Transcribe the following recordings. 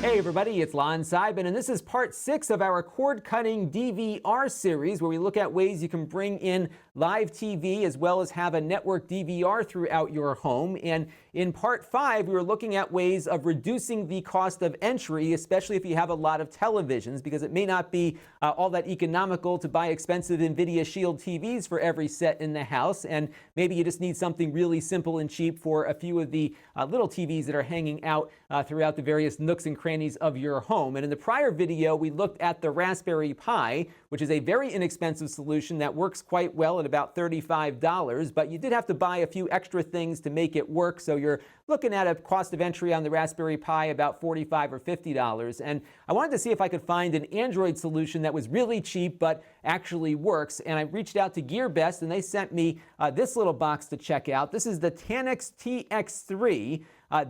Hey everybody, it's Lon.TV, and this is part 6 of our cord-cutting DVR series where we look at ways you can bring in live TV as well as have a network DVR throughout your home. And in part 5, we were looking at ways of reducing the cost of entry, especially if you have a lot of televisions, because it may not be all that economical to buy expensive NVIDIA Shield TVs for every set in the house, and maybe you just need something really simple and cheap for a few of the little TVs that are hanging out throughout the various nooks and crannies of your home. And in the prior video, we looked at the Raspberry Pi, which is a very inexpensive solution that works quite well at about $35, but you did have to buy a few extra things to make it work, so you're looking at a cost of entry on the Raspberry Pi about $45 or $50. And I wanted to see if I could find an Android solution that was really cheap but actually works. And I reached out to GearBest, and they sent me this little box to check out. This is the Tanix TX3.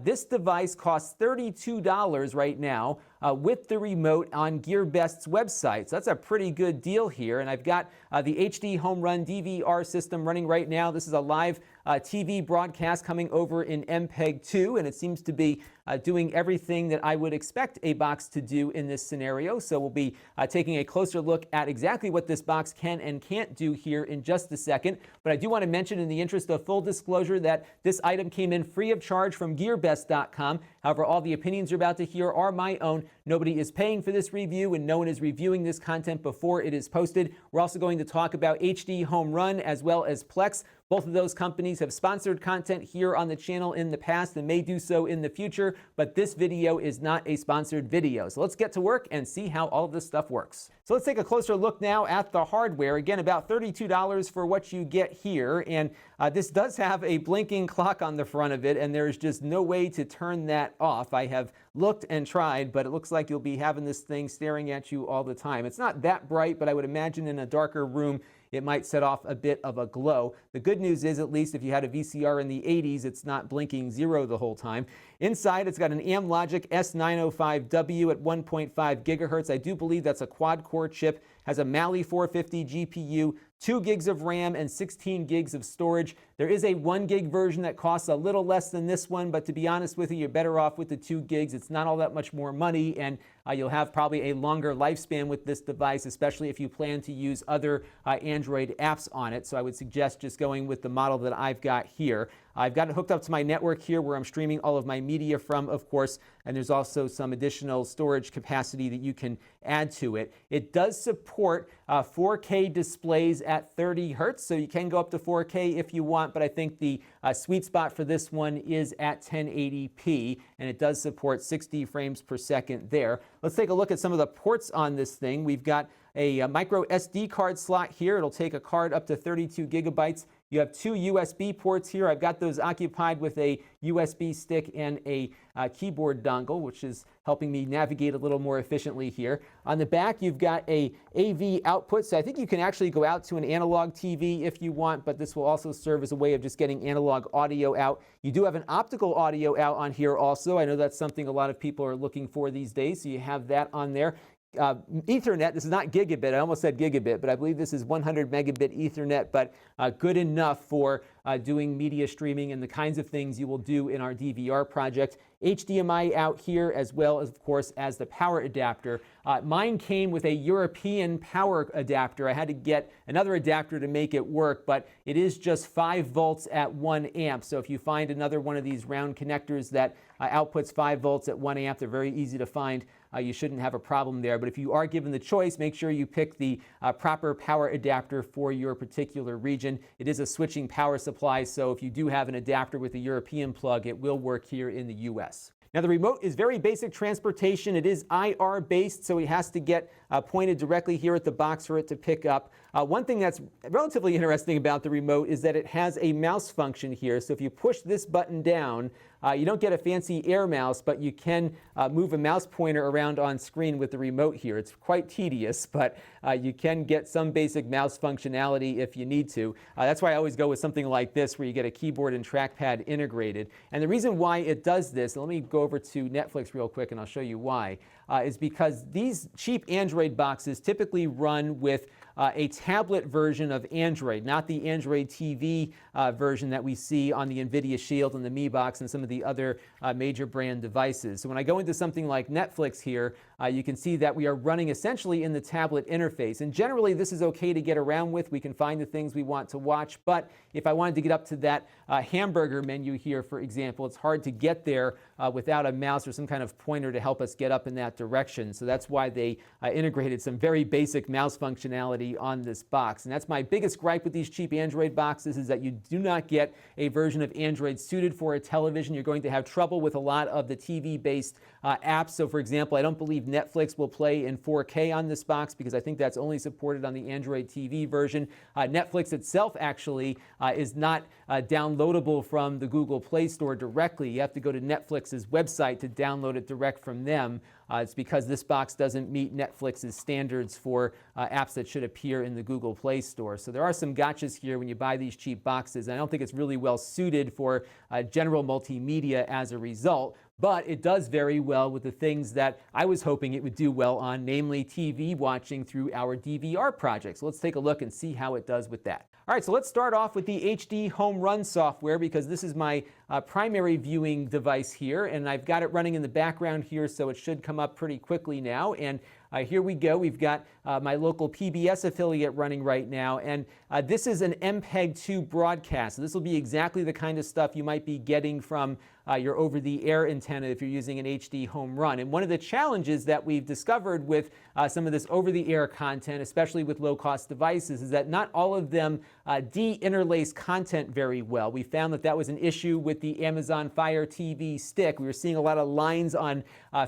This device costs $32 right now with the remote on GearBest's website. So that's a pretty good deal here. And I've got the HDHomerun DVR system running right now. This is a live TV broadcast coming over in MPEG-2, and it seems to be doing everything that I would expect a box to do in this scenario. So we'll be taking a closer look at exactly what this box can and can't do here in just a second. But I do want to mention, in the interest of full disclosure, that this item came in free of charge from GearBest.com. However, all the opinions you're about to hear are my own. Nobody is paying for this review, and no one is reviewing this content before it is posted. We're also going to talk about HDHomerun as well as Plex. Both of those companies have sponsored content here on the channel in the past and may do so in the future, but this video is not a sponsored video. So let's get to work and see how all of this stuff works. So let's take a closer look now at the hardware. Again, about $32 for what you get here, and this does have a blinking clock on the front of it, and there's just no way to turn that off. I have looked and tried, but it looks like you'll be having this thing staring at you all the time. It's not that bright, but I would imagine in a darker room it might set off a bit of a glow. The good news is, at least if you had a VCR in the 80s, it's not blinking 0 the whole time. Inside, it's got an Amlogic S905W at 1.5 gigahertz. I do believe that's a quad-core chip. Has a Mali 450 GPU, 2 gigs of RAM, and 16 gigs of storage. There is a 1 gig version that costs a little less than this one, but to be honest with you, you're better off with the 2 gigs. It's not all that much more money, and you'll have probably a longer lifespan with this device, especially if you plan to use other Android apps on it. So I would suggest just going with the model that I've got here. I've got it hooked up to my network here where I'm streaming all of my media from, of course, and there's also some additional storage capacity that you can add to it. It does support 4K displays at 30 hertz, so you can go up to 4K if you want, but I think the sweet spot for this one is at 1080p, and it does support 60 frames per second there. Let's take a look at some of the ports on this thing. We've got a micro SD card slot here. It'll take a card up to 32 gigabytes. You have 2 USB ports here. I've got those occupied with a USB stick and a keyboard dongle, which is helping me navigate a little more efficiently here. On the back, you've got a AV output, so I think you can actually go out to an analog TV if you want, but this will also serve as a way of just getting analog audio out. You do have an optical audio out on here also. I know that's something a lot of people are looking for these days, so you have that on there. Ethernet, this is not gigabit, I almost said gigabit, but I believe this is 100 megabit Ethernet, but good enough for doing media streaming and the kinds of things you will do in our DVR project. HDMI out here, as well as, of course, as the power adapter. Mine came with a European power adapter. I had to get another adapter to make it work, but it is just 5 volts at 1 amp. So if you find another one of these round connectors that outputs 5 volts at 1 amp, they're very easy to find. You shouldn't have a problem there. But if you are given the choice, make sure you pick the proper power adapter for your particular region. It is a switching power supply, so if you do have an adapter with a European plug, it will work here in the US. Now, the remote is very basic transportation. It is IR based, so it has to get pointed directly here at the box for it to pick up. One thing that's relatively interesting about the remote is that it has a mouse function here. So if you push this button down, you don't get a fancy air mouse, but you can move a mouse pointer around on screen with the remote here. It's quite tedious, but you can get some basic mouse functionality if you need to. That's why I always go with something like this, where you get a keyboard and trackpad integrated. And the reason why it does this, and let me go over to Netflix real quick and I'll show you why, is because these cheap Android boxes typically run with a tablet version of Android, not the Android TV version that we see on the NVIDIA Shield and the Mi Box and some of the other major brand devices. So when I go into something like Netflix here, you can see that we are running essentially in the tablet interface. And generally, this is okay to get around with. We can find the things we want to watch. But if I wanted to get up to that hamburger menu here, for example, it's hard to get there without a mouse or some kind of pointer to help us get up in that direction. So that's why they integrated some very basic mouse functionality on this box. And that's my biggest gripe with these cheap Android boxes, is that you do not get a version of Android suited for a television. You're going to have trouble with a lot of the TV-based apps. So for example, I don't believe Netflix will play in 4K on this box because I think that's only supported on the Android TV version. Netflix itself actually is not downloadable from the Google Play Store directly. You have to go to Netflix's website to download it direct from them. It's because this box doesn't meet Netflix's standards for apps that should appear in the Google Play Store. So there are some gotchas here when you buy these cheap boxes. I don't think it's really well suited for general multimedia as a result, but it does very well with the things that I was hoping it would do well on, namely TV watching through our DVR project. So let's take a look and see how it does with that. All right, so let's start off with the HDHomerun software, because this is my primary viewing device here, and I've got it running in the background here, so it should come up pretty quickly now. And here we go. We've got my local PBS affiliate running right now, and this is an MPEG-2 broadcast. So this will be exactly the kind of stuff you might be getting from your over-the-air antenna if you're using an HDHomerun. And one of the challenges that we've discovered with some of this over-the-air content, especially with low-cost devices, is that not all of them de-interlace content very well. We found that that was an issue with the Amazon Fire TV stick. We were seeing a lot of lines on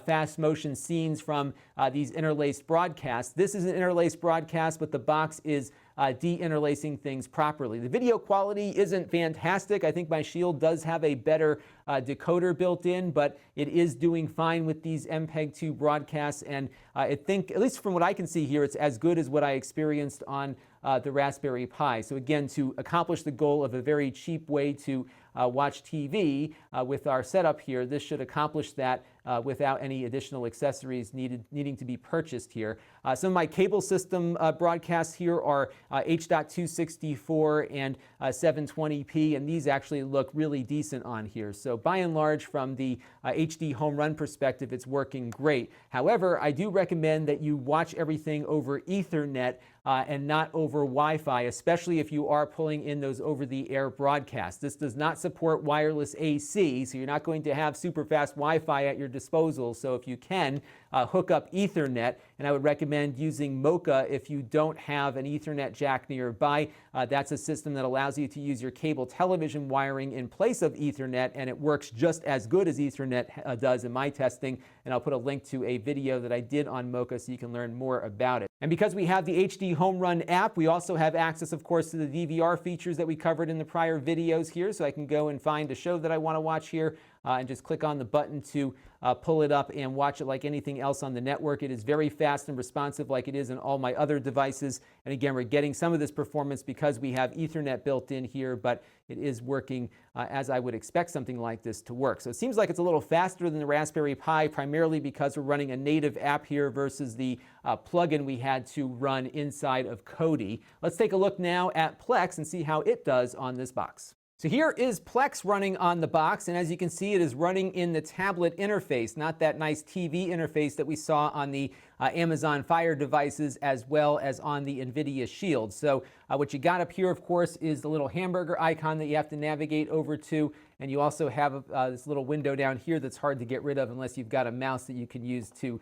fast motion scenes from these interlaced broadcasts. This is an interlaced broadcast, but the box is de-interlacing things properly. The video quality isn't fantastic. I think my Shield does have a better decoder built in, but it is doing fine with these MPEG-2 broadcasts, and I think, at least from what I can see here, it's as good as what I experienced on the Raspberry Pi. So again, to accomplish the goal of a very cheap way to watch TV with our setup here, this should accomplish that without any additional accessories needing to be purchased here. Some of my cable system broadcasts here are H.264 and 720p, and these actually look really decent on here. So by and large, from the HDHomerun perspective, it's working great. However, I do recommend that you watch everything over Ethernet and not over Wi-Fi, especially if you are pulling in those over-the-air broadcasts. This does not support wireless AC, so you're not going to have super fast Wi-Fi at your disposal. So if you can, hook up Ethernet, and I would recommend using MOCA if you don't have an Ethernet jack nearby. That's a system that allows you to use your cable television wiring in place of Ethernet, and it works just as good as Ethernet does in my testing. And I'll put a link to a video that I did on MOCA so you can learn more about it. And because we have the HDHomerun app, we also have access, of course, to the DVR features that we covered in the prior videos here. So I can go and find a show that I want to watch here and just click on the button to pull it up and watch it like anything else on the network. It is very fast and responsive like it is in all my other devices. And again, we're getting some of this performance because we have Ethernet built in here, but it is working as I would expect something like this to work. So it seems like it's a little faster than the Raspberry Pi, primarily because we're running a native app here versus the plugin we had to run inside of Kodi. Let's take a look now at Plex and see how it does on this box. So here is Plex running on the box, and as you can see, it is running in the tablet interface, not that nice TV interface that we saw on the Amazon Fire devices as well as on the NVIDIA Shield. So what you got up here, of course, is the little hamburger icon that you have to navigate over to, and you also have this little window down here that's hard to get rid of unless you've got a mouse that you can use to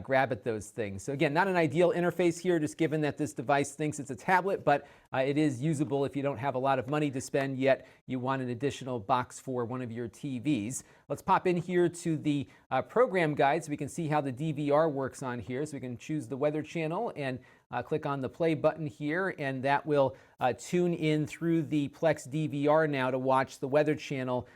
grab at those things. So again, not an ideal interface here, just given that this device thinks it's a tablet, but it is usable if you don't have a lot of money to spend yet you want an additional box for one of your TVs. Let's pop in here to the program guide so we can see how the DVR works on here. So we can choose the weather channel and click on the play button here, and that will tune in through the Plex DVR now to watch the weather channel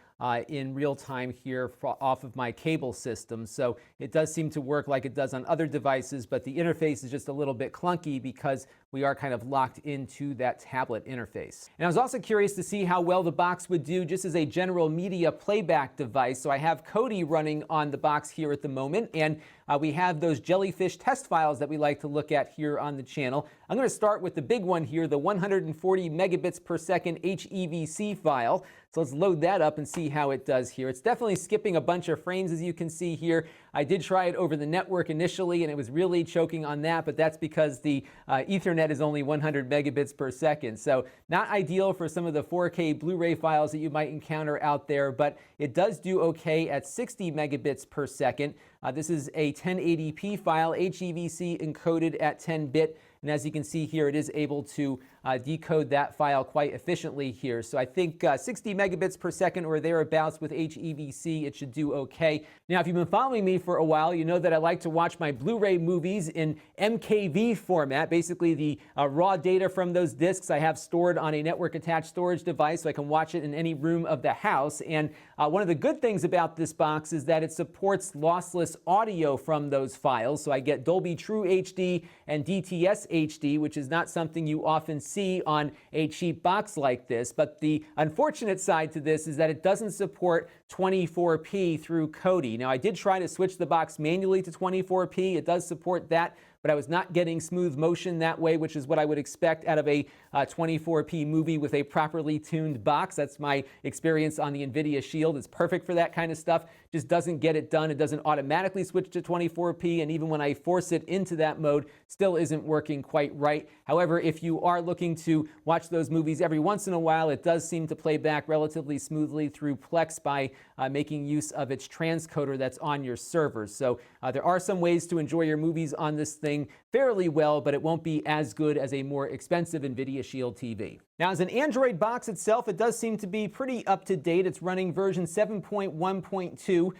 in real time here off of my cable system. So it does seem to work like it does on other devices, but the interface is just a little bit clunky because we are kind of locked into that tablet interface. And I was also curious to see how well the box would do just as a general media playback device. So I have Kodi running on the box here at the moment, and we have those jellyfish test files that we like to look at here on the channel. I'm going to start with the big one here, the 140 megabits per second HEVC file. So let's load that up and see how it does here. It's definitely skipping a bunch of frames, as you can see here. I did try it over the network initially, and it was really choking on that, but that's because the Ethernet is only 100 megabits per second. So not ideal for some of the 4K Blu-ray files that you might encounter out there, but it does do okay at 60 megabits per second. This is a 1080p file, HEVC encoded at 10-bit. And as you can see here, it is able to decode that file quite efficiently here. So I think 60 megabits per second or thereabouts with HEVC, it should do okay. Now, if you've been following me for a while, you know that I like to watch my Blu-ray movies in MKV format. Basically, the raw data from those discs I have stored on a network-attached storage device so I can watch it in any room of the house. And one of the good things about this box is that it supports lossless audio from those files. So I get Dolby True HD and DTS HD, which is not something you often see on a cheap box like this. But the unfortunate side to this is that it doesn't support 24p through Kodi. Now, I did try to switch the box manually to 24p. It does support that, but I was not getting smooth motion that way, which is what I would expect out of a 24p movie with a properly tuned box. That's my experience on the NVIDIA Shield. It's perfect for that kind of stuff. Just doesn't get it done. It doesn't automatically switch to 24p, and even when I force it into that mode, still isn't working quite right. However, if you are looking to watch those movies every once in a while, it does seem to play back relatively smoothly through Plex by making use of its transcoder that's on your server. So there are some ways to enjoy your movies on this thing fairly well, but it won't be as good as a more expensive NVIDIA Shield TV. Now, as an Android box itself, it does seem to be pretty up to date. It's running version 7.1.2.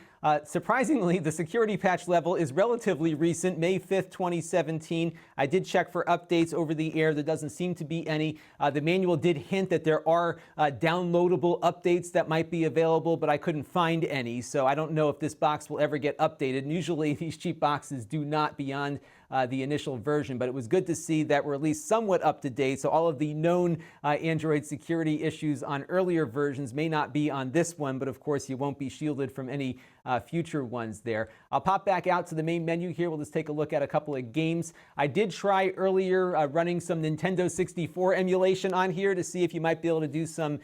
Surprisingly, the security patch level is relatively recent, May 5th, 2017. I did check for updates over the air. There doesn't seem to be any. The manual did hint that there are downloadable updates that might be available, but I couldn't find any. So I don't know if this box will ever get updated. And usually these cheap boxes do not beyond the initial version, but it was good to see that we're at least somewhat up to date. So all of the known Android security issues on earlier versions may not be on this one, but of course you won't be shielded from any future ones there. I'll pop back out to the main menu here. We'll just take a look at a couple of games. I did try earlier running some Nintendo 64 emulation on here to see if you might be able to do some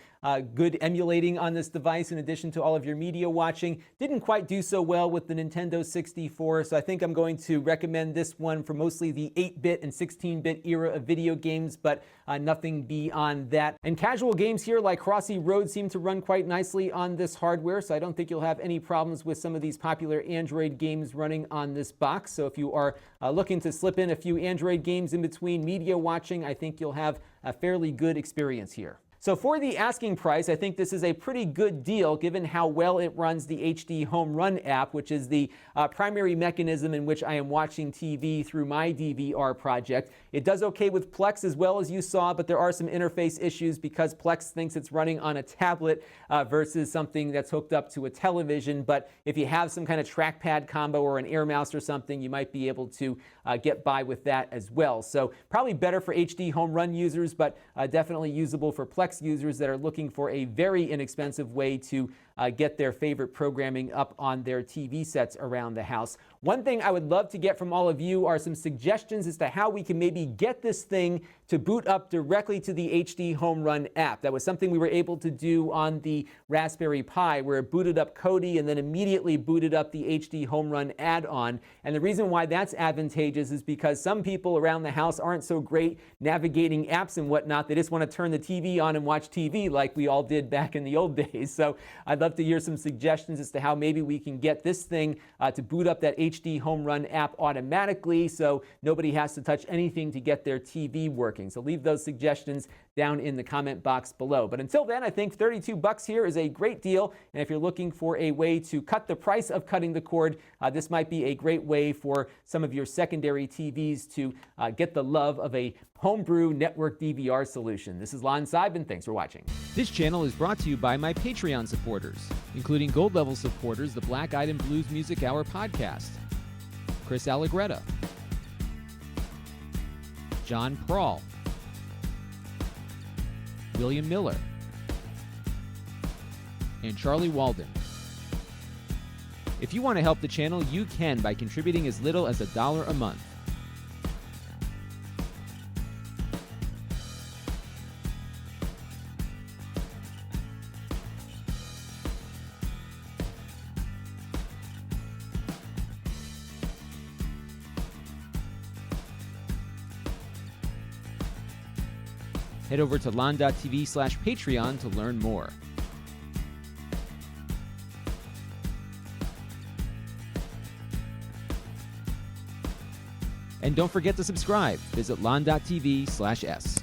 good emulating on this device in addition to all of your media watching. Didn't quite do so well with the Nintendo 64, so I think I'm going to recommend this one for mostly the 8-bit and 16-bit era of video games, but nothing beyond that. And casual games here like Crossy Road seem to run quite nicely on this hardware, so I don't think you'll have any problems with some of these popular Android games running on this box. So if you are looking to slip in a few Android games in between media watching, I think you'll have a fairly good experience here. So for the asking price, I think this is a pretty good deal given how well it runs the HDHomerun app, which is the primary mechanism in which I am watching TV through my DVR project. It does okay with Plex as well, as you saw, but there are some interface issues because Plex thinks it's running on a tablet versus something that's hooked up to a television. But if you have some kind of trackpad combo or an air mouse or something, you might be able to get by with that as well. So probably better for HDHomerun users, but definitely usable for Plex users that are looking for a very inexpensive way to get their favorite programming up on their TV sets around the house. One thing I would love to get from all of you are some suggestions as to how we can maybe get this thing to boot up directly to the HDHomerun app. That was something we were able to do on the Raspberry Pi, where it booted up Kodi and then immediately booted up the HDHomerun add-on. And the reason why that's advantageous is because some people around the house aren't so great navigating apps and whatnot. They just want to turn the TV on and watch TV like we all did back in the old days. So I'd love to hear some suggestions as to how maybe we can get this thing to boot up that HDHomerun app automatically so nobody has to touch anything to get their TV working. So leave those suggestions down in the comment box below. But until then, I think $32 here is a great deal. And if you're looking for a way to cut the price of cutting the cord, this might be a great way for some of your secondary TVs to get the love of a homebrew network DVR solution. This is Lon.TV, thanks for watching. This channel is brought to you by my Patreon supporters, including gold level supporters, the Black Eyed and Blues Music Hour podcast, Chris Allegretta, John Prawl, William Miller, and Charlie Walden. If you want to help the channel, you can by contributing as little as $1 a month. Head over to Lon.TV/Patreon to learn more. And don't forget to subscribe. Visit Lon.TV/S.